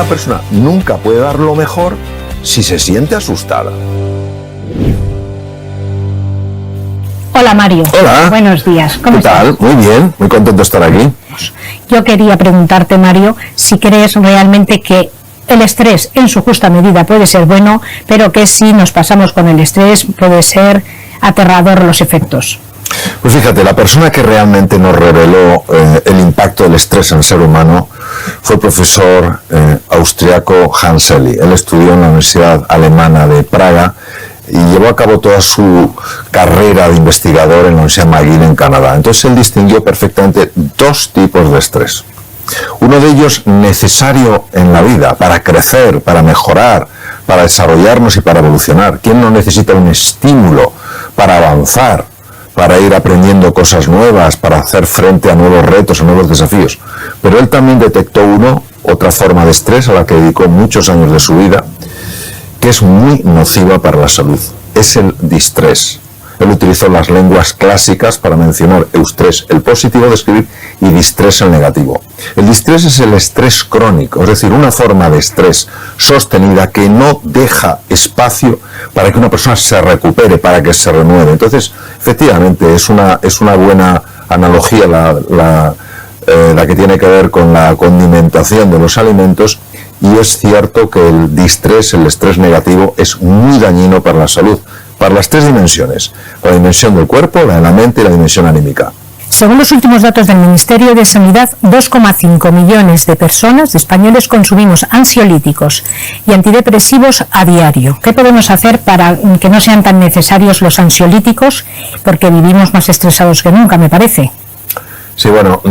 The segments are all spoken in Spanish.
persona nunca puede dar lo mejor si se siente asustada. Hola Mario. Hola. Buenos días. ¿Cómo estás? ¿Qué tal? Muy bien, muy contento de estar aquí. Yo quería preguntarte, Mario, si crees realmente que el estrés en su justa medida puede ser bueno, pero que si nos pasamos con el estrés puede ser aterrador los efectos. Pues fíjate, la persona que realmente nos reveló el impacto del estrés en el ser humano fue el profesor austriaco Hans Selye. Él estudió en la Universidad Alemana de Praga y llevó a cabo toda su carrera de investigador en la Universidad McGill en Canadá. Entonces él distinguió perfectamente dos tipos de estrés. Uno de ellos necesario en la vida, para crecer, para mejorar, para desarrollarnos y para evolucionar. ¿Quién no necesita un estímulo para avanzar, para ir aprendiendo cosas nuevas, para hacer frente a nuevos retos, a nuevos desafíos? Pero él también detectó otra forma de estrés a la que dedicó muchos años de su vida, que es muy nociva para la salud. Es el distrés. Él utilizó las lenguas clásicas para mencionar eustrés, el positivo de escribir, y distrés, el negativo. El distrés es el estrés crónico, es decir, una forma de estrés sostenida que no deja espacio para que una persona se recupere, para que se renueve. Entonces, efectivamente, es una buena analogía la que tiene que ver con la condimentación de los alimentos, y es cierto que el distrés, el estrés negativo, es muy dañino para la salud, para las tres dimensiones: la dimensión del cuerpo, la de la mente y la dimensión anímica. Según los últimos datos del Ministerio de Sanidad, 2,5 millones de personas, de españoles, consumimos ansiolíticos y antidepresivos a diario. ¿Qué podemos hacer para que no sean tan necesarios los ansiolíticos? Porque vivimos más estresados que nunca, me parece. Sí, bueno,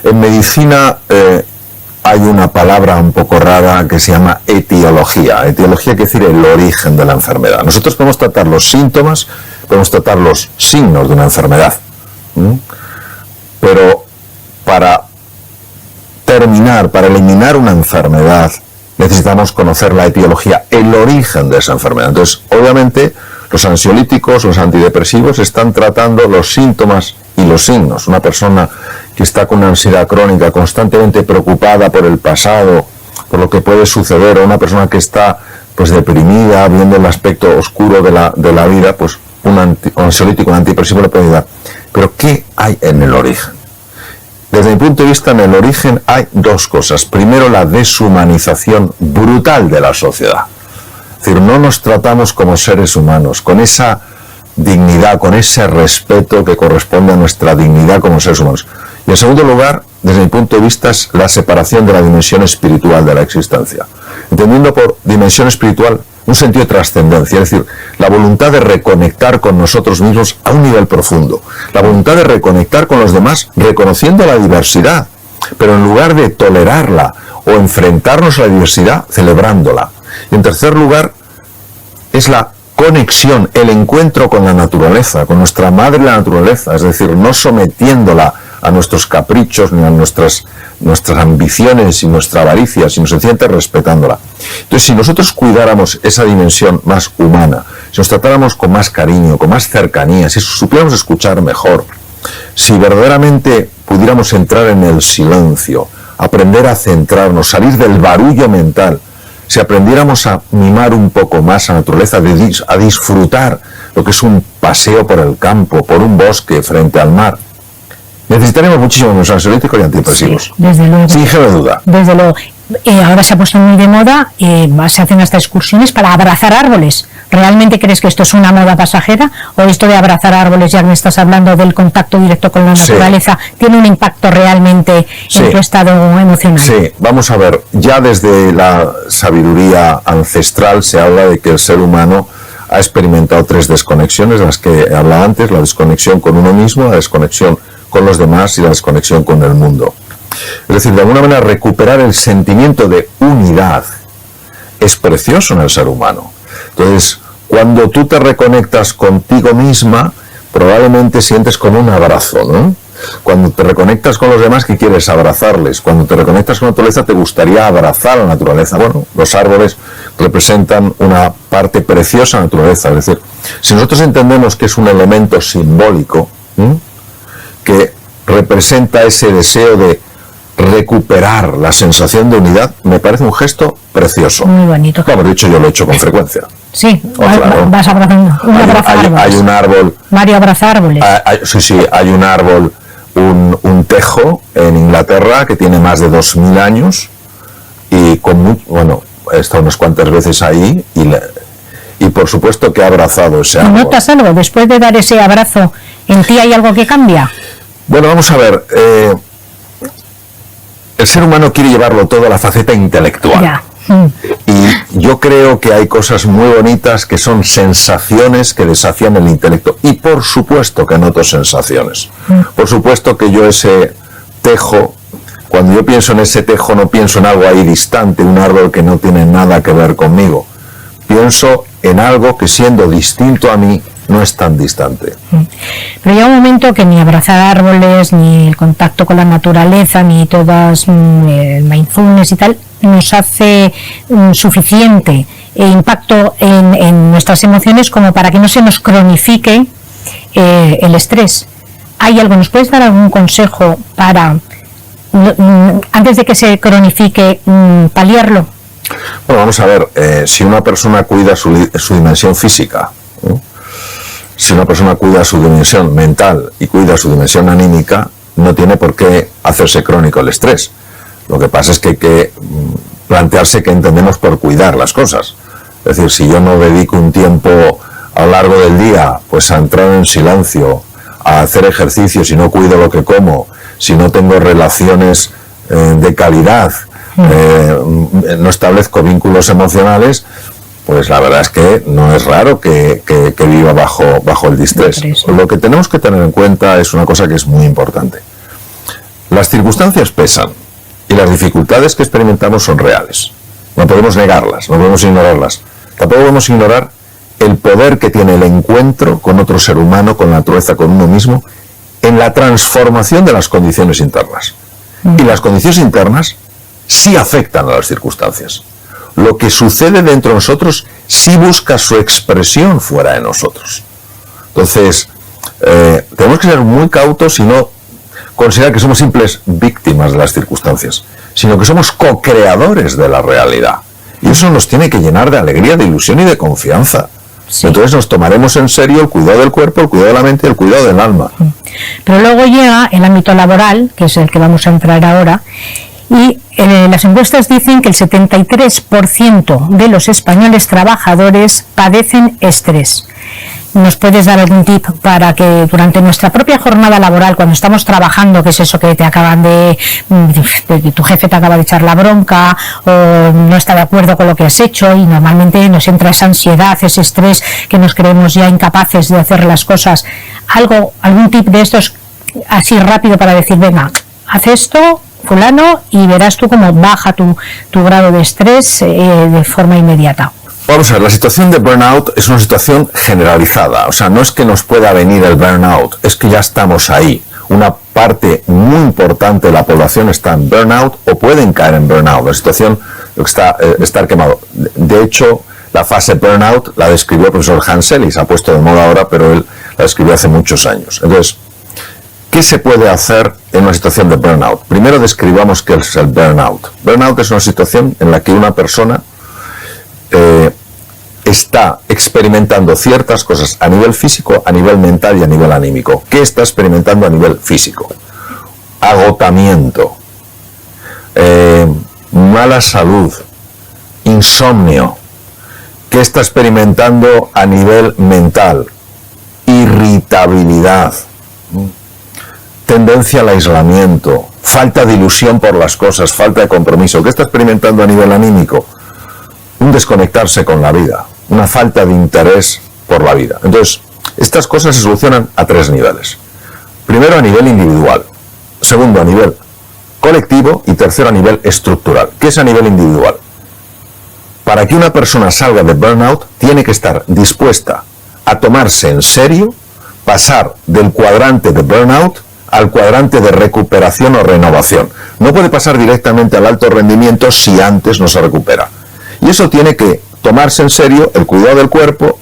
en medicina hay una palabra un poco rara que se llama etiología. Etiología quiere decir el origen de la enfermedad. Nosotros podemos tratar los síntomas, podemos tratar los signos de una enfermedad. Pero para eliminar una enfermedad, necesitamos conocer la etiología, el origen de esa enfermedad. Entonces, obviamente, los ansiolíticos, los antidepresivos están tratando los síntomas y los signos. Una persona que está con una ansiedad crónica, constantemente preocupada por el pasado, por lo que puede suceder, o una persona que está pues deprimida, viendo el aspecto oscuro de la vida, pues un ansiolítico, un antidepresivo le puede ayudar. Pero ¿qué hay en el origen? Desde mi punto de vista, en el origen hay dos cosas. Primero, la deshumanización brutal de la sociedad. Es decir, no nos tratamos como seres humanos, con esa dignidad, con ese respeto que corresponde a nuestra dignidad como seres humanos. Y en segundo lugar, desde mi punto de vista, es la separación de la dimensión espiritual de la existencia. Entendiendo por dimensión espiritual un sentido de trascendencia, es decir, la voluntad de reconectar con nosotros mismos a un nivel profundo, la voluntad de reconectar con los demás reconociendo la diversidad, pero en lugar de tolerarla o enfrentarnos a la diversidad, celebrándola. Y en tercer lugar, es la conexión, el encuentro con la naturaleza, con nuestra madre la naturaleza, es decir, no sometiéndola a nuestros caprichos ni a nuestras ambiciones y nuestra avaricia, sino sencillamente respetándola. Entonces, si nosotros cuidáramos esa dimensión más humana, si nos tratáramos con más cariño, con más cercanía, si supiéramos escuchar mejor, si verdaderamente pudiéramos entrar en el silencio, aprender a centrarnos, salir del barullo mental, si aprendiéramos a mimar un poco más a la naturaleza, a disfrutar lo que es un paseo por el campo, por un bosque frente al mar, necesitaremos muchísimo menos ansiolíticos y antidepresivos. Sí, desde luego. Sin género de duda. Desde luego. Ahora se ha puesto muy de moda, se hacen hasta excursiones para abrazar árboles. ¿Realmente crees que esto es una moda pasajera? ¿O esto de abrazar árboles, ya me estás hablando del contacto directo con la naturaleza, tiene un impacto realmente en tu estado emocional? Sí, vamos a ver, ya desde la sabiduría ancestral se habla de que el ser humano ha experimentado tres desconexiones, las que hablaba antes: la desconexión con uno mismo, la desconexión con los demás y la desconexión con el mundo. Es decir, de alguna manera recuperar el sentimiento de unidad es precioso en el ser humano. Entonces, cuando tú te reconectas contigo misma, probablemente sientes como un abrazo, ¿no? Cuando te reconectas con los demás, ¿qué quieres? Abrazarles. Cuando te reconectas con la naturaleza, te gustaría abrazar a la naturaleza. Bueno, los árboles representan una parte preciosa de la naturaleza. Es decir, si nosotros entendemos que es un elemento simbólico, que representa ese deseo de recuperar la sensación de unidad, me parece un gesto precioso. Muy bonito. Como he dicho, yo lo he hecho con frecuencia. Sí, claro, vas abrazando. Hay un árbol. Mario abraza árboles. Sí, hay un árbol, un tejo en Inglaterra que tiene más de 2000 años y he estado unas cuantas veces ahí y por supuesto que he abrazado ese árbol. ¿Notas algo? Después de dar ese abrazo, ¿en ti hay algo que cambia? Bueno, vamos a ver. El ser humano quiere llevarlo todo a la faceta intelectual. Ya. Y yo creo que hay cosas muy bonitas que son sensaciones que desafían el intelecto. Y por supuesto que noto sensaciones. Por supuesto que yo ese tejo, cuando yo pienso en ese tejo, no pienso en algo ahí distante, un árbol que no tiene nada que ver conmigo. Pienso en algo que, siendo distinto a mí, no es tan distante. Pero llega un momento que ni abrazar árboles, ni el contacto con la naturaleza, ni todas el mindfulness y tal, nos hace suficiente impacto en nuestras emociones como para que no se nos cronifique el estrés. ¿Hay algo? ¿Nos puedes dar algún consejo para, antes de que se cronifique, paliarlo? Bueno, vamos a ver, si una persona cuida su dimensión física, si una persona cuida su dimensión mental y cuida su dimensión anímica, no tiene por qué hacerse crónico el estrés. Lo que pasa es que hay que plantearse qué entendemos por cuidar las cosas. Es decir, si yo no dedico un tiempo a lo largo del día pues a entrar en silencio, a hacer ejercicio, si no cuido lo que como, si no tengo relaciones de calidad, no establezco vínculos emocionales, pues la verdad es que no es raro que viva bajo el distrés. Lo que tenemos que tener en cuenta es una cosa que es muy importante. Las circunstancias pesan y las dificultades que experimentamos son reales. No podemos negarlas, no podemos ignorarlas. Tampoco podemos ignorar el poder que tiene el encuentro con otro ser humano, con la naturaleza, con uno mismo, en la transformación de las condiciones internas. Y las condiciones internas sí afectan a las circunstancias. Lo que sucede dentro de nosotros sí busca su expresión fuera de nosotros. Entonces, tenemos que ser muy cautos y no considerar que somos simples víctimas de las circunstancias, sino que somos co-creadores de la realidad. Y eso nos tiene que llenar de alegría, de ilusión y de confianza. Sí. Entonces nos tomaremos en serio el cuidado del cuerpo, el cuidado de la mente y el cuidado del alma. Pero luego llega el ámbito laboral, que es el que vamos a entrar ahora, y las encuestas dicen que el 73% de los españoles trabajadores padecen estrés. ¿Nos puedes dar algún tip para que durante nuestra propia jornada laboral, cuando estamos trabajando, que es eso que te acaban tu jefe te acaba de echar la bronca o no está de acuerdo con lo que has hecho y normalmente nos entra esa ansiedad, ese estrés que nos creemos ya incapaces de hacer las cosas? ¿Algún tip de estos así rápido para decir, venga, haz esto, fulano, y verás tú cómo baja tu grado de estrés de forma inmediata? Vamos a ver, la situación de burnout es una situación generalizada, o sea, no es que nos pueda venir el burnout, es que ya estamos ahí. Una parte muy importante de la población está en burnout o pueden caer en burnout, la situación está estar quemado. De hecho, la fase burnout la describió el profesor Hansel y se ha puesto de moda ahora, pero él la describió hace muchos años. Entonces, ¿qué se puede hacer en una situación de burnout? Primero describamos qué es el burnout. Burnout es una situación en la que una persona está experimentando ciertas cosas a nivel físico, a nivel mental y a nivel anímico. ¿Qué está experimentando a nivel físico? Agotamiento, mala salud, insomnio. ¿Qué está experimentando a nivel mental? Irritabilidad, tendencia al aislamiento, falta de ilusión por las cosas, falta de compromiso. ¿Qué está experimentando a nivel anímico? Un desconectarse con la vida, una falta de interés por la vida. Entonces, estas cosas se solucionan a 3 niveles. Primero, a nivel individual. Segundo, a nivel colectivo. Y tercero, a nivel estructural. ¿Qué es a nivel individual? Para que una persona salga de burnout, tiene que estar dispuesta a tomarse en serio, pasar del cuadrante de burnout al cuadrante de recuperación o renovación. No puede pasar directamente al alto rendimiento si antes no se recupera. Y eso tiene que tomarse en serio el cuidado del cuerpo,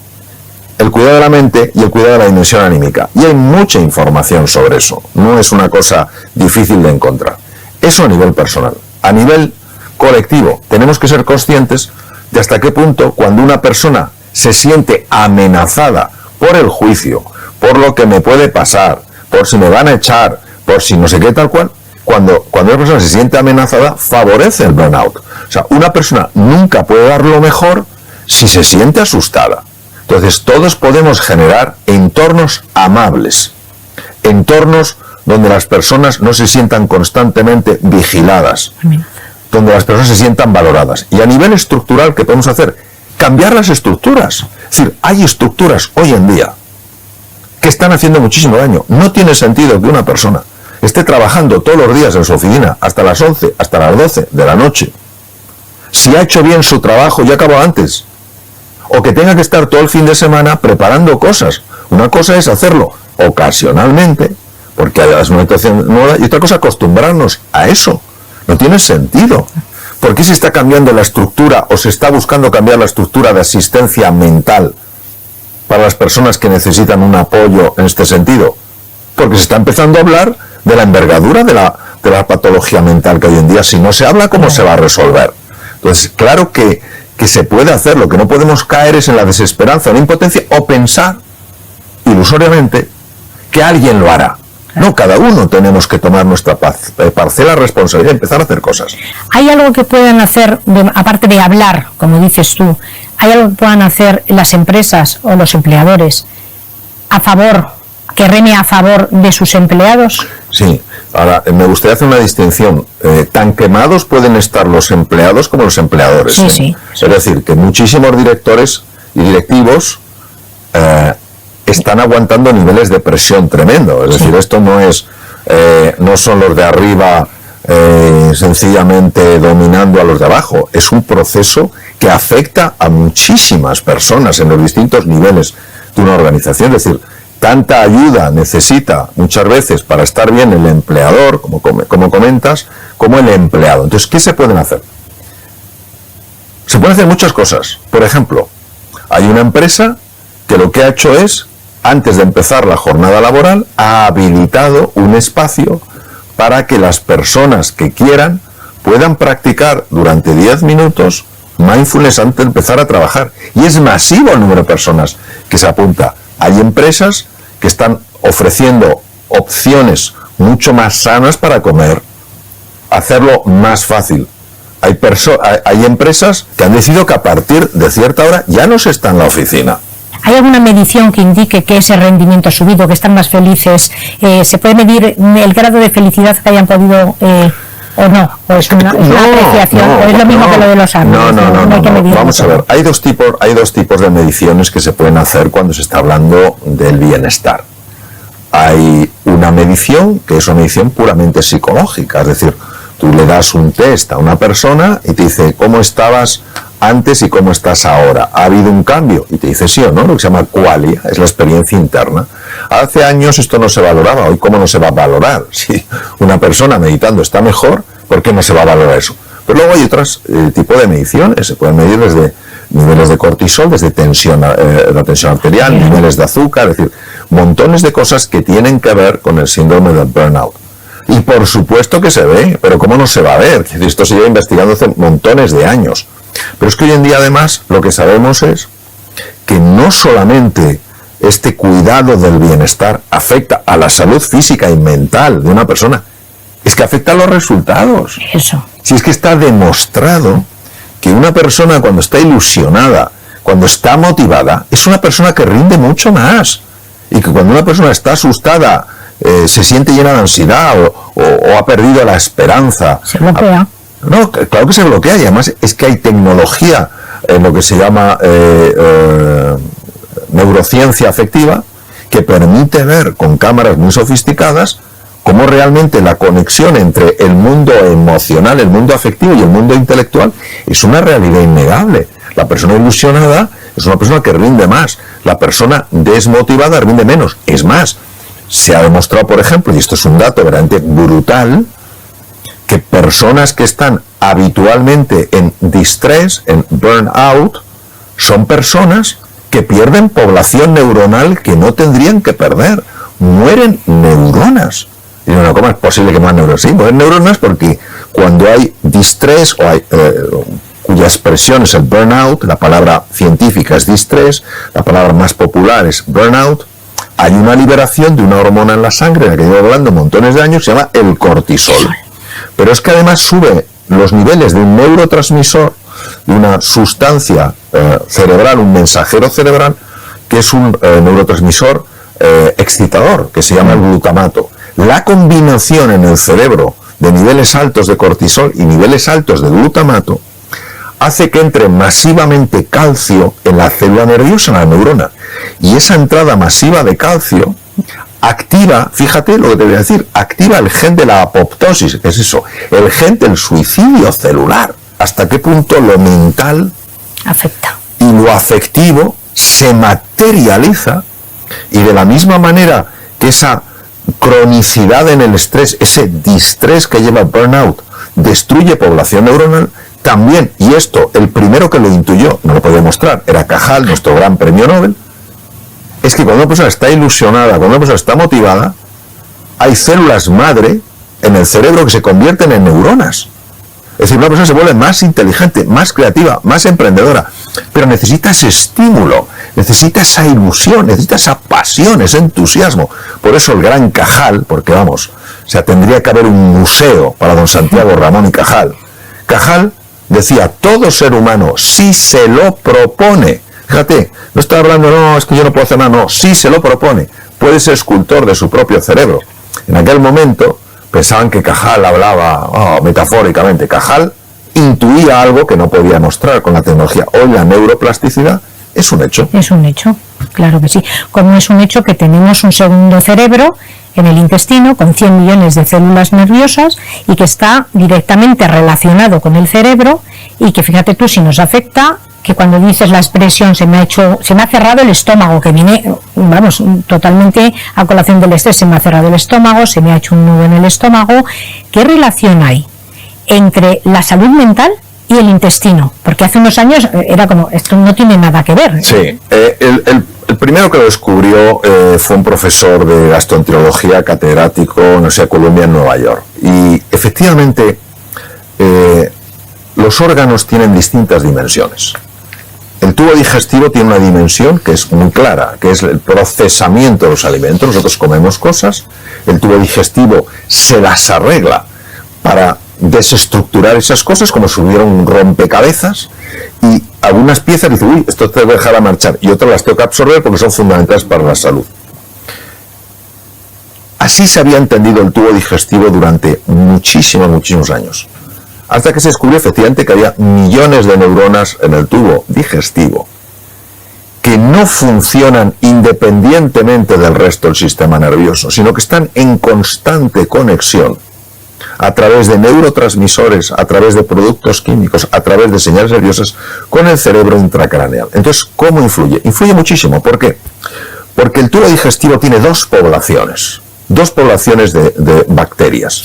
el cuidado de la mente y el cuidado de la dimensión anímica. Y hay mucha información sobre eso, no es una cosa difícil de encontrar. Eso a nivel personal. A nivel colectivo, tenemos que ser conscientes de hasta qué punto cuando una persona se siente amenazada por el juicio, por lo que me puede pasar, por si me van a echar, por si no sé qué tal cual, cuando una persona se siente amenazada, favorece el burnout. O sea, una persona nunca puede dar lo mejor si se siente asustada. Entonces, todos podemos generar entornos amables, entornos donde las personas no se sientan constantemente vigiladas, donde las personas se sientan valoradas. Y a nivel estructural, ¿qué podemos hacer? Cambiar las estructuras. Es decir, hay estructuras hoy en día que están haciendo muchísimo daño. No tiene sentido que una persona esté trabajando todos los días en su oficina hasta las 11, hasta las 12 de la noche. Si ha hecho bien su trabajo, ya acabó antes. O que tenga que estar todo el fin de semana preparando cosas. Una cosa es hacerlo ocasionalmente, porque es una situación nueva, y otra cosa acostumbrarnos a eso. No tiene sentido. ¿Por qué se está cambiando la estructura o se está buscando cambiar la estructura de asistencia mental para las personas que necesitan un apoyo en este sentido? Porque se está empezando a hablar de la envergadura de la patología mental que hoy en día, si no se habla, ¿cómo se va a resolver? Entonces, claro que se puede hacer. Lo que no podemos caer es en la desesperanza o la impotencia o pensar ilusoriamente que alguien lo hará. No, cada uno tenemos que tomar nuestra parcela de responsabilidad y empezar a hacer cosas. ¿Hay algo que puedan hacer, aparte de hablar, como dices tú, hay algo que puedan hacer las empresas o los empleadores a favor, que reme a favor de sus empleados? Sí, ahora me gustaría hacer una distinción. Tan quemados pueden estar los empleados como los empleadores. Sí, sí. Es decir, que muchísimos directores y directivos están aguantando niveles de presión tremendo. Es decir, esto no son los de arriba sencillamente dominando a los de abajo. Es un proceso que afecta a muchísimas personas en los distintos niveles de una organización. Es decir, tanta ayuda necesita muchas veces para estar bien el empleador, como comentas, como el empleado. Entonces, ¿qué se pueden hacer? Se pueden hacer muchas cosas. Por ejemplo, hay una empresa que lo que ha hecho es, antes de empezar la jornada laboral, ha habilitado un espacio para que las personas que quieran puedan practicar durante 10 minutos mindfulness antes de empezar a trabajar. Y es masivo el número de personas que se apunta. Hay empresas que están ofreciendo opciones mucho más sanas para comer, hacerlo más fácil. Hay empresas que han decidido que a partir de cierta hora ya no se está en la oficina. ¿Hay alguna medición que indique que ese rendimiento ha subido, que están más felices? ¿Se puede medir el grado de felicidad que hayan podido o no? ¿O es una apreciación? ¿O es lo mismo que lo de los árboles? No. Vamos a ver, hay dos tipos de mediciones que se pueden hacer cuando se está hablando del bienestar. Hay una medición que es una medición puramente psicológica, es decir, tú le das un test a una persona y te dice cómo estabas antes y cómo estás ahora. ¿Ha habido un cambio? Y te dice sí o no, lo que se llama qualia, es la experiencia interna. Hace años esto no se valoraba, hoy ¿cómo no se va a valorar? Si una persona meditando está mejor, ¿por qué no se va a valorar eso? Pero luego hay otros tipos de mediciones, se pueden medir desde niveles de cortisol, desde la tensión arterial, niveles de azúcar, es decir, montones de cosas que tienen que ver con el síndrome del burnout. Y por supuesto que se ve, pero ¿cómo no se va a ver? Esto se lleva investigando hace montones de años. Pero es que hoy en día además lo que sabemos es que no solamente este cuidado del bienestar afecta a la salud física y mental de una persona, es que afecta a los resultados. Eso. Si es que está demostrado que una persona cuando está ilusionada, cuando está motivada, es una persona que rinde mucho más. Y que cuando una persona está asustada, se siente llena de ansiedad o ha perdido la esperanza. Se bloquea. No, claro que se bloquea, y además es que hay tecnología en lo que se llama neurociencia afectiva que permite ver con cámaras muy sofisticadas cómo realmente la conexión entre el mundo emocional, el mundo afectivo y el mundo intelectual es una realidad innegable. La persona ilusionada es una persona que rinde más, la persona desmotivada rinde menos. Es más, se ha demostrado, por ejemplo, y esto es un dato verdaderamente brutal, que personas que están habitualmente en distrés, en burnout, son personas que pierden población neuronal que no tendrían que perder. Mueren neuronas. Y no, ¿cómo es posible que más neuronas? Sí, pues neuronas porque cuando hay distrés o hay, cuya expresión es el burnout, la palabra científica es distrés, la palabra más popular es burnout, hay una liberación de una hormona en la sangre, de la que llevo hablando montones de años, se llama el cortisol. Pero es que además sube los niveles de un neurotransmisor, de una sustancia cerebral, un mensajero cerebral, que es un neurotransmisor excitador, que se llama el glutamato. La combinación en el cerebro de niveles altos de cortisol y niveles altos de glutamato hace que entre masivamente calcio en la célula nerviosa, en la neurona. Y esa entrada masiva de calcio activa, fíjate lo que te voy a decir, activa el gen de la apoptosis, que es eso, el gen del suicidio celular. ¿Hasta qué punto lo mental afecta y lo afectivo se materializa? Y de la misma manera que esa cronicidad en el estrés, ese distrés que lleva burnout, destruye población neuronal, también, y esto, el primero que lo intuyó, no lo puedo demostrar, era Cajal, nuestro gran premio Nobel, es que cuando una persona está ilusionada, cuando una persona está motivada, hay células madre en el cerebro que se convierten en neuronas. Es decir, una persona se vuelve más inteligente, más creativa, más emprendedora, pero necesita ese estímulo, necesita esa ilusión, necesita esa pasión, ese entusiasmo. Por eso el gran Cajal, porque vamos, o sea, tendría que haber un museo para don Santiago Ramón y Cajal. Cajal decía, todo ser humano, si se lo propone, fíjate, no está hablando, no, es que yo no puedo hacer nada, no, si se lo propone, puede ser escultor de su propio cerebro. En aquel momento pensaban que Cajal hablaba metafóricamente. Cajal intuía algo que no podía mostrar con la tecnología. Hoy la neuroplasticidad es un hecho. Es un hecho, claro que sí. Como es un hecho que tenemos un segundo cerebro en el intestino con 100 millones de células nerviosas y que está directamente relacionado con el cerebro y que fíjate tú si nos afecta, que cuando dices la expresión se me ha cerrado el estómago, que viene, vamos, totalmente a colación del estrés, se me ha cerrado el estómago, se me ha hecho un nudo en el estómago. ¿Qué relación hay entre la salud mental y el intestino? Porque hace unos años era como, esto no tiene nada que ver. Sí, el primero que lo descubrió fue un profesor de gastroenterología, catedrático en la Universidad de Columbia en Nueva York. Y efectivamente los órganos tienen distintas dimensiones. El tubo digestivo tiene una dimensión que es muy clara, que es el procesamiento de los alimentos. Nosotros comemos cosas, el tubo digestivo se las arregla para desestructurar esas cosas como si hubiera un rompecabezas, y algunas piezas dicen, uy, esto te voy a dejar a marchar, y otras las tengo que absorber porque son fundamentales para la salud. Así se había entendido el tubo digestivo durante muchísimos años, hasta que se descubrió efectivamente que había millones de neuronas en el tubo digestivo que no funcionan independientemente del resto del sistema nervioso, sino que están en constante conexión a través de neurotransmisores, a través de productos químicos, a través de señales nerviosas con el cerebro intracraneal. Entonces, ¿cómo influye? Influye muchísimo. ¿Por qué? Porque el tubo digestivo tiene dos poblaciones de bacterias.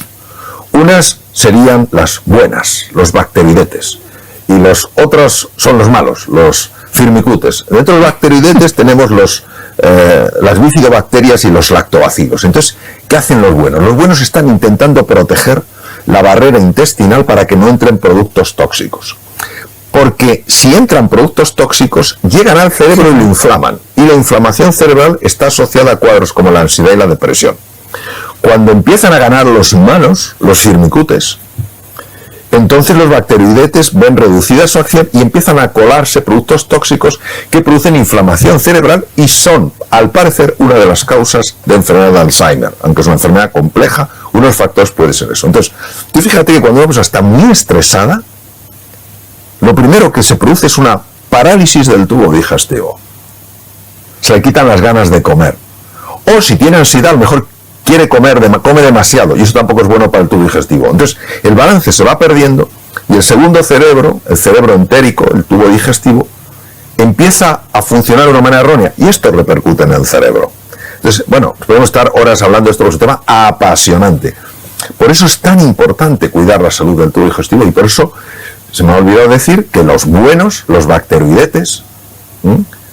Unas serían las buenas, los bacteridetes, y los otros son los malos, los firmicutes. Dentro de los bacteridetes tenemos las bifidobacterias y los lactobacilos. Entonces, ¿qué hacen los buenos? Los buenos están intentando proteger la barrera intestinal para que no entren productos tóxicos. Porque si entran productos tóxicos, llegan al cerebro y lo inflaman. Y la inflamación cerebral está asociada a cuadros como la ansiedad y la depresión. Cuando empiezan a ganar los malos, los firmicutes, entonces los bacteridetes ven reducida su acción y empiezan a colarse productos tóxicos que producen inflamación cerebral y son, al parecer, una de las causas de enfermedad de Alzheimer. Aunque es una enfermedad compleja, uno de los factores puede ser eso. Entonces, tú fíjate que cuando una persona está muy estresada, lo primero que se produce es una parálisis del tubo digestivo. Se le quitan las ganas de comer. O si tiene ansiedad, a lo mejor quiere comer, come demasiado, y eso tampoco es bueno para el tubo digestivo. Entonces, el balance se va perdiendo y el segundo cerebro, el cerebro entérico, el tubo digestivo, empieza a funcionar de una manera errónea, y esto repercute en el cerebro. Entonces, bueno, podemos estar horas hablando de esto, porque es un tema apasionante. Por eso es tan importante cuidar la salud del tubo digestivo, y por eso se me ha olvidado decir que los buenos, los bacteridetes,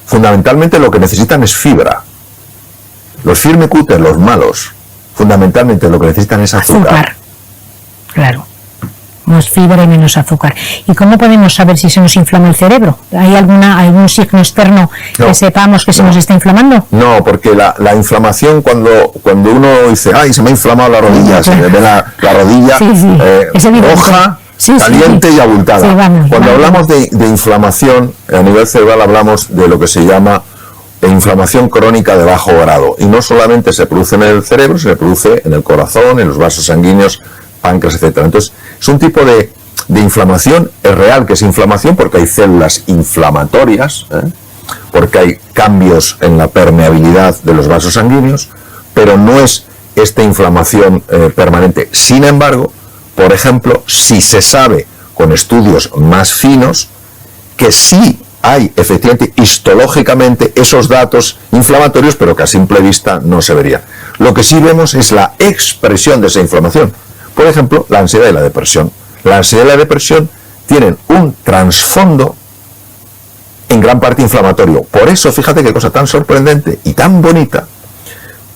fundamentalmente lo que necesitan es fibra. Los firmicutes, los malos, fundamentalmente lo que necesitan es azúcar. Claro. Más fibra y menos azúcar. ¿Y cómo podemos saber si se nos inflama el cerebro? ¿Hay algún signo externo que sepamos que se nos está inflamando? No, porque la inflamación, cuando uno dice, ay, se me ha inflamado la rodilla, se me ve la rodilla roja, caliente y abultada. Cuando hablamos de inflamación, a nivel cerebral hablamos de lo que se llama inflamación crónica de bajo grado. Y no solamente se produce en el cerebro, se produce en el corazón, en los vasos sanguíneos, páncreas, etcétera. Entonces, es un tipo de inflamación, es real que es inflamación porque hay células inflamatorias, porque hay cambios en la permeabilidad de los vasos sanguíneos, pero no es esta inflamación permanente. Sin embargo, por ejemplo, si se sabe con estudios más finos que sí hay efectivamente histológicamente esos datos inflamatorios, pero que a simple vista no se vería. Lo que sí vemos es la expresión de esa inflamación. Por ejemplo, la ansiedad y la depresión. La ansiedad y la depresión tienen un trasfondo en gran parte inflamatorio. Por eso, fíjate qué cosa tan sorprendente y tan bonita.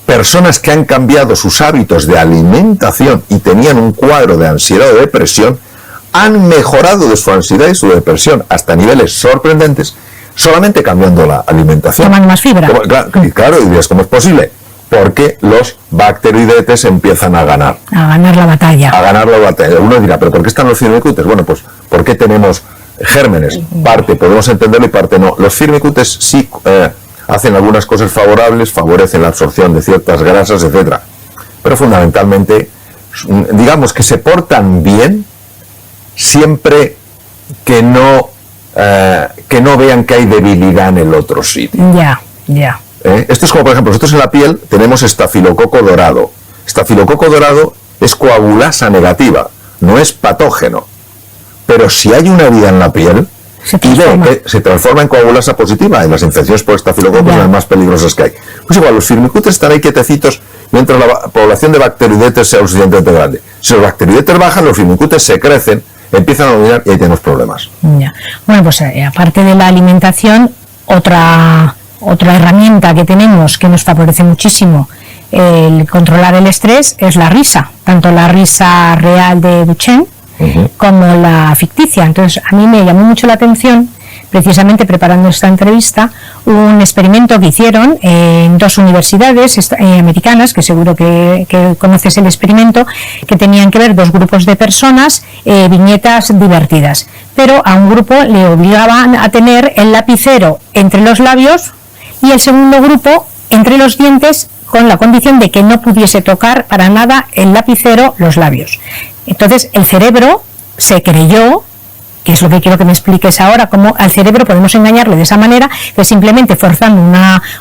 Personas que han cambiado sus hábitos de alimentación y tenían un cuadro de ansiedad o de depresión, han mejorado de su ansiedad y su depresión hasta niveles sorprendentes solamente cambiando la alimentación. Tomando más fibra. Claro, y dices, ¿cómo es posible? Porque los bacteroidetes empiezan a ganar. A ganar la batalla. A ganar la batalla. Uno dirá, ¿pero por qué están los firmicutes? Bueno, pues, ¿por qué tenemos gérmenes? Parte podemos entenderlo y parte no. Los firmicutes sí hacen algunas cosas favorables, favorecen la absorción de ciertas grasas, etcétera. Pero fundamentalmente, digamos que se portan bien siempre que no vean que hay debilidad en el otro sitio. Ya. Esto es como, por ejemplo, nosotros en la piel tenemos estafilococo dorado. Estafilococo dorado es coagulasa negativa, no es patógeno. Pero si hay una herida en la piel, se transforma en coagulasa positiva. En las infecciones por estafilococo son las más peligrosas que hay. Pues igual, los firmicutes están ahí quietecitos mientras la población de bacteroidetes sea lo suficientemente grande. Si los bacteroidetes bajan, los firmicutes se crecen, empiezan a dominar y ahí tenemos problemas. Ya. Bueno, pues aparte de la alimentación, otra herramienta que tenemos que nos favorece muchísimo el controlar el estrés es la risa, tanto la risa real de Duchenne como la ficticia. Entonces, a mí me llamó mucho la atención, precisamente preparando esta entrevista, un experimento que hicieron en dos universidades americanas, que seguro que conoces el experimento, que tenían que ver dos grupos de personas, viñetas divertidas, pero a un grupo le obligaban a tener el lapicero entre los labios y el segundo grupo entre los dientes, con la condición de que no pudiese tocar para nada el lapicero los labios. Entonces el cerebro se creyó, que es lo que quiero que me expliques ahora, cómo al cerebro podemos engañarle de esa manera, que simplemente forzando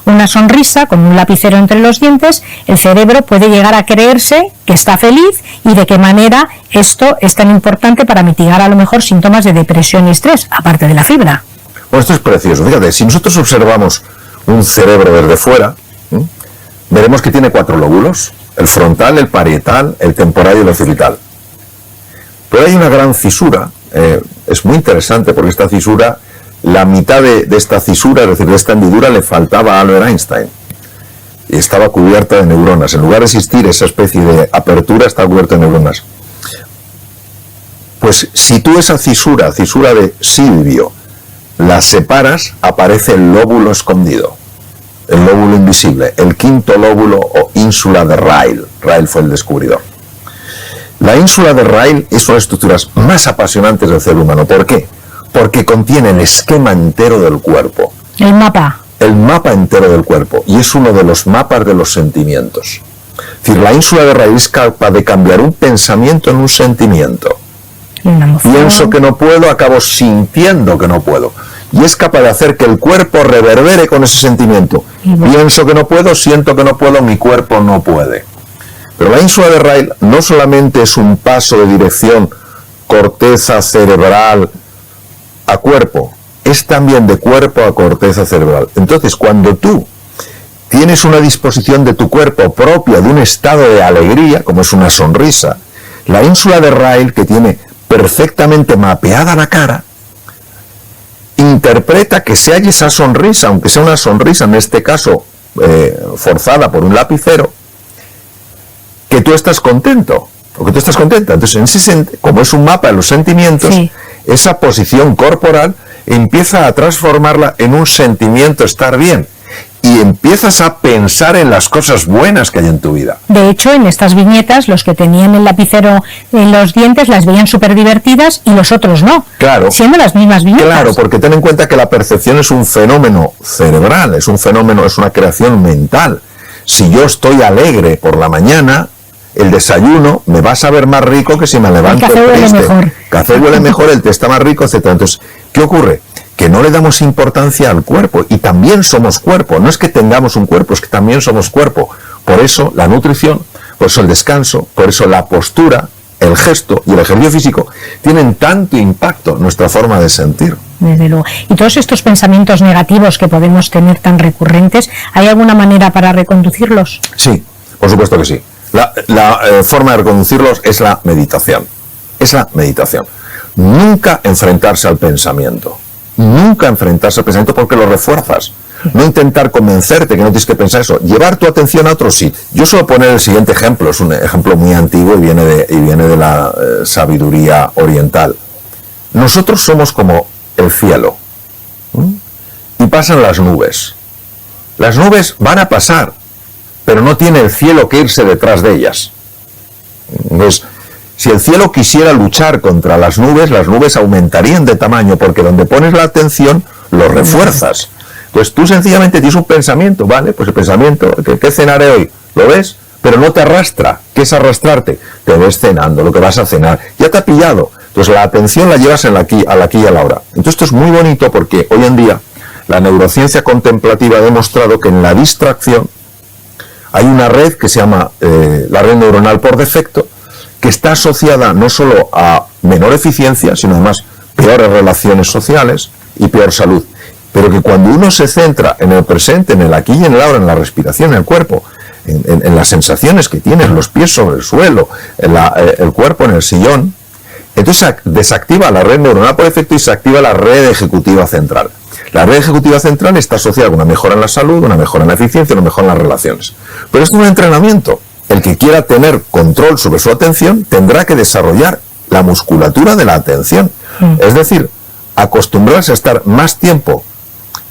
una sonrisa con un lapicero entre los dientes, el cerebro puede llegar a creerse que está feliz, y de qué manera esto es tan importante para mitigar a lo mejor síntomas de depresión y estrés, aparte de la fibra. Bueno, esto es precioso. Fíjate, si nosotros observamos un cerebro desde fuera, veremos que tiene 4 lóbulos: el frontal, el parietal, el temporal y el occipital. Pero hay una gran fisura, es muy interesante porque esta fisura, la mitad de esta fisura, es decir, de esta hendidura, le faltaba a Albert Einstein. Y estaba cubierta de neuronas. En lugar de existir esa especie de apertura, está cubierta de neuronas. Pues si tú esa fisura de Silvio, la separas, aparece el lóbulo escondido, el lóbulo invisible, el quinto lóbulo o ínsula de Ryle. Ryle fue el descubridor. La ínsula de Ryle es una de las estructuras más apasionantes del ser humano. ¿Por qué? Porque contiene el esquema entero del cuerpo. El mapa. El mapa entero del cuerpo. Y es uno de los mapas de los sentimientos. Es decir, la ínsula de Ryle es capaz de cambiar un pensamiento en un sentimiento. Pienso que no puedo, acabo sintiendo que no puedo. Y es capaz de hacer que el cuerpo reverbere con ese sentimiento. Pienso que no puedo, siento que no puedo, mi cuerpo no puede. Pero la ínsula de Ryle no solamente es un paso de dirección corteza cerebral a cuerpo, es también de cuerpo a corteza cerebral. Entonces, cuando tú tienes una disposición de tu cuerpo propia de un estado de alegría, como es una sonrisa, la ínsula de Ryle, que tiene perfectamente mapeada la cara, interpreta que se halla esa sonrisa, aunque sea una sonrisa en este caso forzada por un lapicero, que tú estás contento, o que tú estás contenta. Entonces, como es un mapa de los sentimientos, sí, esa posición corporal empieza a transformarla en un sentimiento estar bien. Y empiezas a pensar en las cosas buenas que hay en tu vida. De hecho, en estas viñetas, los que tenían el lapicero en los dientes las veían súper divertidas y los otros no. Claro. Siendo las mismas viñetas. Claro, porque ten en cuenta que la percepción es un fenómeno cerebral, es un fenómeno, es una creación mental. Si yo estoy alegre por la mañana, el desayuno me va a saber más rico que si me levanto triste. El café huele mejor. El café huele mejor, el té está más rico, etc. Entonces, ¿qué ocurre? Que no le damos importancia al cuerpo, y también somos cuerpo. No es que tengamos un cuerpo, es que también somos cuerpo. Por eso la nutrición, por eso el descanso, por eso la postura, el gesto y el ejercicio físico tienen tanto impacto en nuestra forma de sentir. Desde luego. Y todos estos pensamientos negativos que podemos tener tan recurrentes, ¿hay alguna manera para reconducirlos? Sí, por supuesto que sí. La forma de reconducirlos es la meditación. Es la meditación. Nunca enfrentarse al pensamiento. Nunca enfrentarse al pensamiento porque lo refuerzas. No intentar convencerte que no tienes que pensar eso. Llevar tu atención a otro sitio. Yo suelo poner el siguiente ejemplo. Es un ejemplo muy antiguo y viene de la sabiduría oriental. Nosotros somos como el cielo. Y pasan las nubes. Las nubes van a pasar, pero no tiene el cielo que irse detrás de ellas. Entonces, si el cielo quisiera luchar contra las nubes aumentarían de tamaño, porque donde pones la atención, lo refuerzas. Entonces tú sencillamente tienes un pensamiento, ¿vale? Pues el pensamiento, ¿qué cenaré hoy? ¿Lo ves? Pero no te arrastra. ¿Qué es arrastrarte? Te ves cenando, lo que vas a cenar. Ya te ha pillado. Entonces la atención la llevas al aquí y a la hora. Entonces esto es muy bonito porque hoy en día la neurociencia contemplativa ha demostrado que en la distracción hay una red que se llama la red neuronal por defecto, que está asociada no solo a menor eficiencia, sino además peores relaciones sociales y peor salud. Pero que cuando uno se centra en el presente, en el aquí y en el ahora, en la respiración, en el cuerpo, en las sensaciones que tienes, los pies sobre el suelo, el cuerpo en el sillón, entonces desactiva la red neuronal por defecto y se activa la red ejecutiva central. La red ejecutiva central está asociada con una mejora en la salud, una mejora en la eficiencia, una mejora en las relaciones. Pero es un entrenamiento. El que quiera tener control sobre su atención tendrá que desarrollar la musculatura de la atención. Es decir, acostumbrarse a estar más tiempo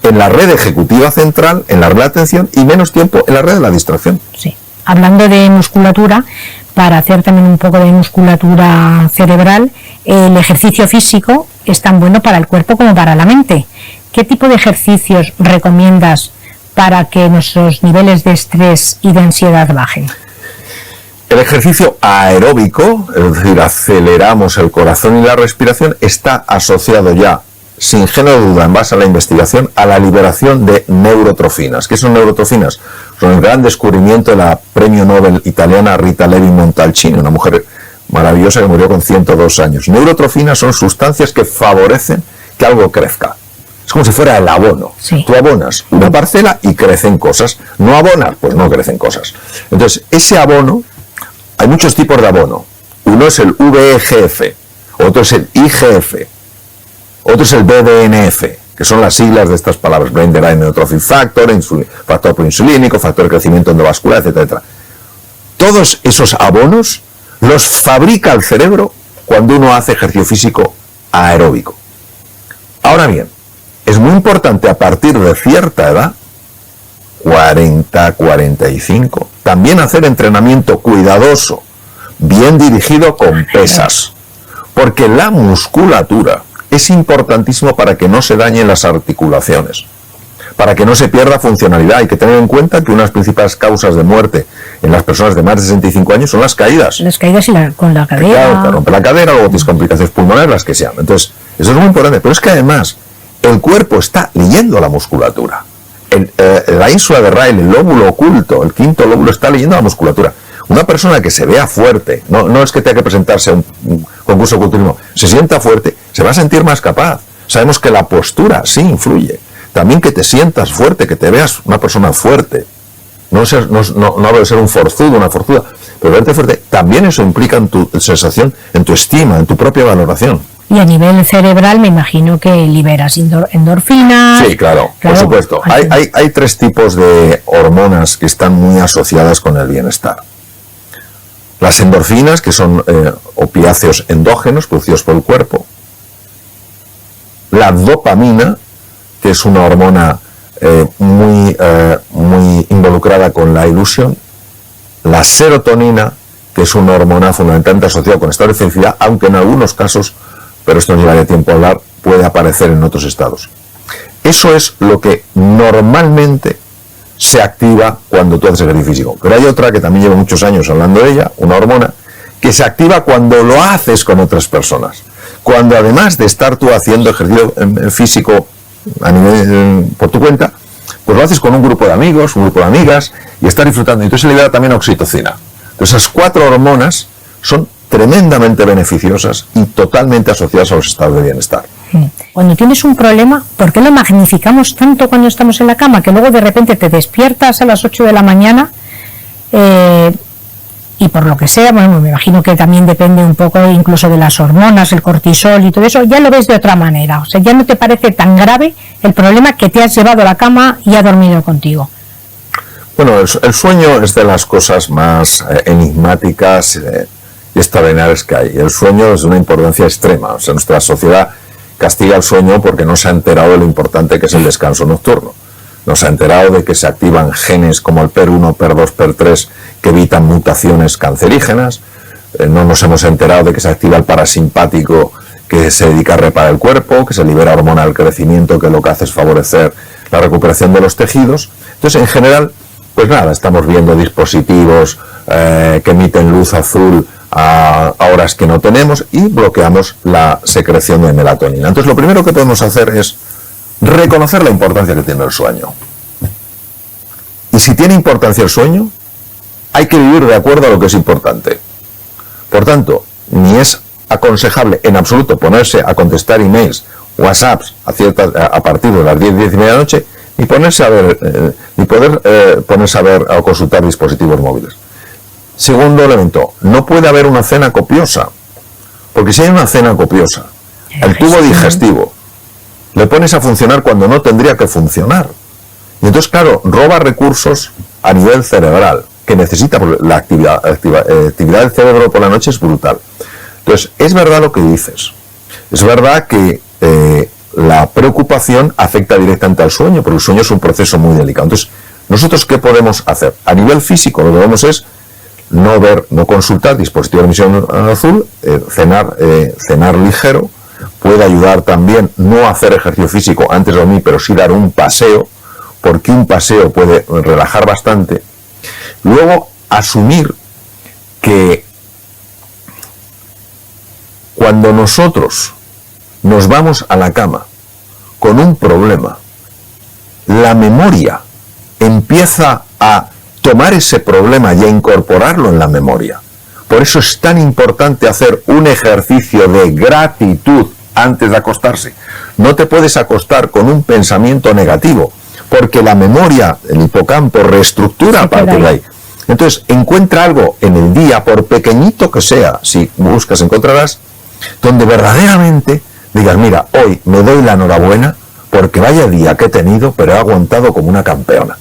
en la red ejecutiva central, en la red de atención, y menos tiempo en la red de la distracción. Sí. Hablando de musculatura, para hacer también un poco de musculatura cerebral, el ejercicio físico es tan bueno para el cuerpo como para la mente. ¿Qué tipo de ejercicios recomiendas para que nuestros niveles de estrés y de ansiedad bajen? El ejercicio aeróbico, es decir, aceleramos el corazón y la respiración, está asociado ya, sin género de duda, en base a la investigación, a la liberación de neurotrofinas. ¿Qué son neurotrofinas? Son el gran descubrimiento de la premio Nobel italiana Rita Levi Montalcini, una mujer maravillosa que murió con 102 años. Neurotrofinas son sustancias que favorecen que algo crezca. Es como si fuera el abono. Sí. Tú abonas una parcela y crecen cosas. No abonas, pues no crecen cosas. Entonces, ese abono, hay muchos tipos de abono. Uno es el VEGF, otro es el IGF, otro es el BDNF, que son las siglas de estas palabras: Brain Derived Neurotrophic Factor, factor proinsulínico, factor de crecimiento endovascular, etcétera. Todos esos abonos los fabrica el cerebro cuando uno hace ejercicio físico aeróbico. Ahora bien, es muy importante a partir de cierta edad, 40, 45, también hacer entrenamiento cuidadoso, bien dirigido con pesas, porque la musculatura es importantísimo para que no se dañen las articulaciones, para que no se pierda funcionalidad. Hay que tener en cuenta que una de las principales causas de muerte en las personas de más de 65 años son las caídas. Las caídas y con la cadera. Claro, te rompe la cadera, luego tienes complicaciones pulmonares, las que sean. Entonces, eso es muy importante. Pero es que además, el cuerpo está leyendo la musculatura. La ínsula de Rayleigh, el lóbulo oculto, el quinto lóbulo, está leyendo la musculatura. Una persona que se vea fuerte, no es que tenga que presentarse a un concurso de culturismo, se sienta fuerte, se va a sentir más capaz. Sabemos que la postura sí influye. También que te sientas fuerte, que te veas una persona fuerte. No hablo de ser un forzudo, una forzuda, pero verte fuerte, también eso implica en tu sensación, en tu estima, en tu propia valoración. Y a nivel cerebral me imagino que liberas endorfinas. Sí, claro, por supuesto. Hay tres tipos de hormonas que están muy asociadas con el bienestar. las endorfinas, que son opiáceos endógenos producidos por el cuerpo, la dopamina, que es una hormona muy involucrada con la ilusión, la serotonina, que es una hormona fundamentalmente asociada con estados de felicidad, aunque en algunos casos, pero esto nos llevaría tiempo a hablar, puede aparecer en otros estados. Eso es lo que normalmente se activa cuando tú haces ejercicio físico. Pero hay otra que también llevo muchos años hablando de ella, una hormona, que se activa cuando lo haces con otras personas. Cuando además de estar tú haciendo ejercicio físico a nivel, por tu cuenta, pues lo haces con un grupo de amigos, un grupo de amigas, y estás disfrutando. Entonces se libera también oxitocina. Entonces esas 4 hormonas son tremendamente beneficiosas y totalmente asociadas a los estados de bienestar. Cuando tienes un problema, ¿por qué lo magnificamos tanto cuando estamos en la cama? Que luego de repente te despiertas a las 8 de la mañana y por lo que sea, bueno, me imagino que también depende un poco incluso de las hormonas, el cortisol y todo eso, ya lo ves de otra manera. O sea, ya no te parece tan grave el problema que te has llevado a la cama y ha dormido contigo. Bueno, el sueño es de las cosas más enigmáticas y extraordinarias que hay. El sueño es de una importancia extrema. O sea, nuestra sociedad castiga el sueño porque no se ha enterado de lo importante que es el descanso nocturno. No se ha enterado de que se activan genes como el PER1, PER2, PER3 que evitan mutaciones cancerígenas. No nos hemos enterado de que se activa el parasimpático que se dedica a reparar el cuerpo, que se libera hormona del crecimiento, que lo que hace es favorecer la recuperación de los tejidos. Entonces, en general, pues nada, estamos viendo dispositivos que emiten luz azul a horas que no tenemos y bloqueamos la secreción de melatonina. Entonces, lo primero que podemos hacer es reconocer la importancia que tiene el sueño. Y si tiene importancia el sueño, hay que vivir de acuerdo a lo que es importante. Por tanto, ni es aconsejable en absoluto ponerse a contestar emails, WhatsApps a partir de las 10 y media de la noche, ni ponerse a ver, ni poder ponerse a ver o consultar dispositivos móviles. Segundo elemento, no puede haber una cena copiosa, porque si hay una cena copiosa, el tubo digestivo le pones a funcionar cuando no tendría que funcionar. Y entonces, claro, roba recursos a nivel cerebral, que necesita, porque la actividad del cerebro por la noche es brutal. Entonces, es verdad lo que dices. Es verdad que la preocupación afecta directamente al sueño, porque el sueño es un proceso muy delicado. Entonces, ¿nosotros qué podemos hacer? A nivel físico, lo que debemos es no consultar dispositivos de emisión azul, cenar ligero. Puede ayudar también no hacer ejercicio físico antes de dormir, pero sí dar un paseo, porque un paseo puede relajar bastante. Luego, asumir que cuando nosotros nos vamos a la cama con un problema, la memoria empieza a tomar ese problema y a incorporarlo en la memoria. Por eso es tan importante hacer un ejercicio de gratitud antes de acostarse. No te puedes acostar con un pensamiento negativo, porque la memoria, el hipocampo, reestructura a partir de ahí. Entonces, encuentra algo en el día, por pequeñito que sea, si buscas encontrarás, donde verdaderamente digas, mira, hoy me doy la enhorabuena porque vaya día que he tenido, pero he aguantado como una campeona.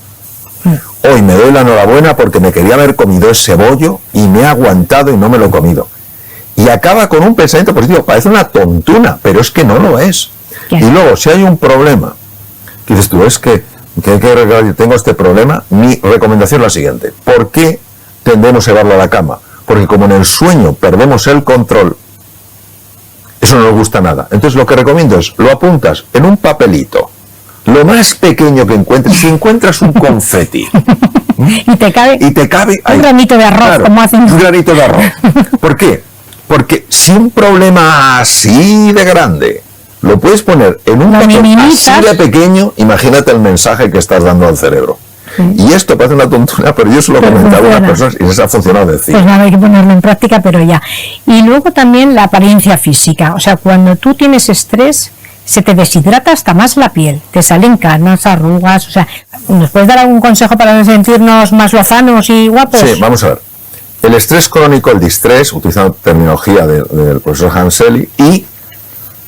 Hoy me doy la enhorabuena porque me quería haber comido ese bollo y me he aguantado y no me lo he comido. Y acaba con un pensamiento positivo. Parece una tontuna, pero es que no lo es. Y luego, si hay un problema, que dices tú, es que tengo este problema, mi recomendación es la siguiente. ¿Por qué tendemos a llevarlo a la cama? Porque como en el sueño perdemos el control, eso no nos gusta nada. Entonces lo que recomiendo es, lo apuntas en un papelito, lo más pequeño que encuentres, si encuentras un confeti, y te cabe ahí, un granito de arroz, claro, como hacen. Un granito de arroz. ¿Por qué? Porque si un problema así de grande lo puedes poner en un papel así de pequeño, imagínate el mensaje que estás dando al cerebro. Y esto parece una tontura, pero yo se lo he comentado a algunas personas y les ha funcionado decir. Pues nada, hay que ponerlo en práctica, pero ya. Y luego también la apariencia física. O sea, cuando tú tienes estrés, se te deshidrata hasta más la piel. Te salen canas, arrugas. O sea, ¿nos puedes dar algún consejo para sentirnos más lozanos y guapos? Sí, vamos a ver. El estrés crónico, el distrés, utilizando terminología del profesor Hanseli, y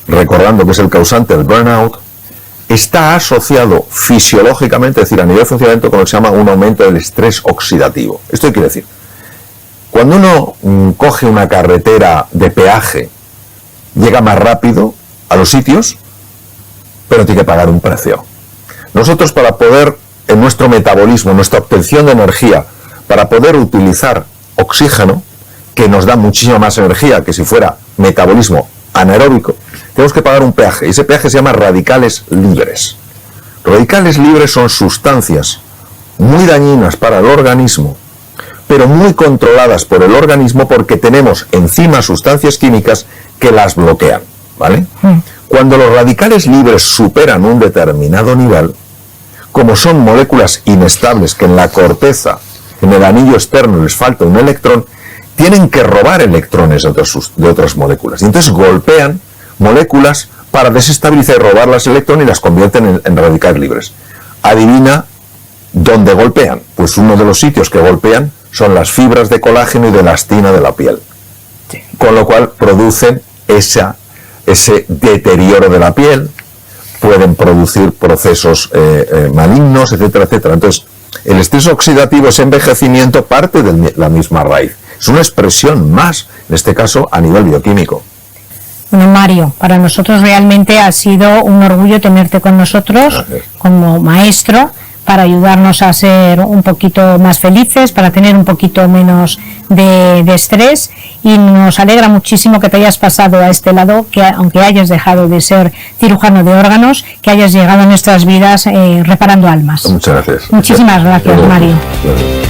recordando que es el causante del burnout, está asociado fisiológicamente, es decir, a nivel de funcionamiento, con lo que se llama un aumento del estrés oxidativo. Esto quiere decir, Cuando uno coge una carretera de peaje, llega más rápido a los sitios, pero tiene que pagar un precio. Nosotros, para poder, en nuestro metabolismo, nuestra obtención de energía, para poder utilizar oxígeno, que nos da muchísima más energía que si fuera metabolismo anaeróbico, tenemos que pagar un peaje, y ese peaje se llama radicales libres. Los radicales libres son sustancias muy dañinas para el organismo, pero muy controladas por el organismo, porque tenemos encima sustancias químicas que las bloquean, ¿vale? Cuando los radicales libres superan un determinado nivel, como son moléculas inestables que en la corteza, en el anillo externo les falta un electrón, tienen que robar electrones de otras moléculas. Y entonces golpean moléculas para desestabilizar y robar las electrones y las convierten en radicales libres. Adivina dónde golpean. Pues uno de los sitios que golpean son las fibras de colágeno y de elastina de la piel. Con lo cual producen ese deterioro de la piel, pueden producir procesos malignos, etcétera, etcétera. Entonces, el estrés oxidativo, ese envejecimiento, parte de la misma raíz. Es una expresión más, en este caso, a nivel bioquímico. Bueno, Mario, para nosotros realmente ha sido un orgullo tenerte con nosotros como maestro, para ayudarnos a ser un poquito más felices, para tener un poquito menos de estrés, y nos alegra muchísimo que te hayas pasado a este lado, que aunque hayas dejado de ser cirujano de órganos, que hayas llegado a nuestras vidas reparando almas. Muchas gracias. Muchísimas gracias, Mario. Gracias.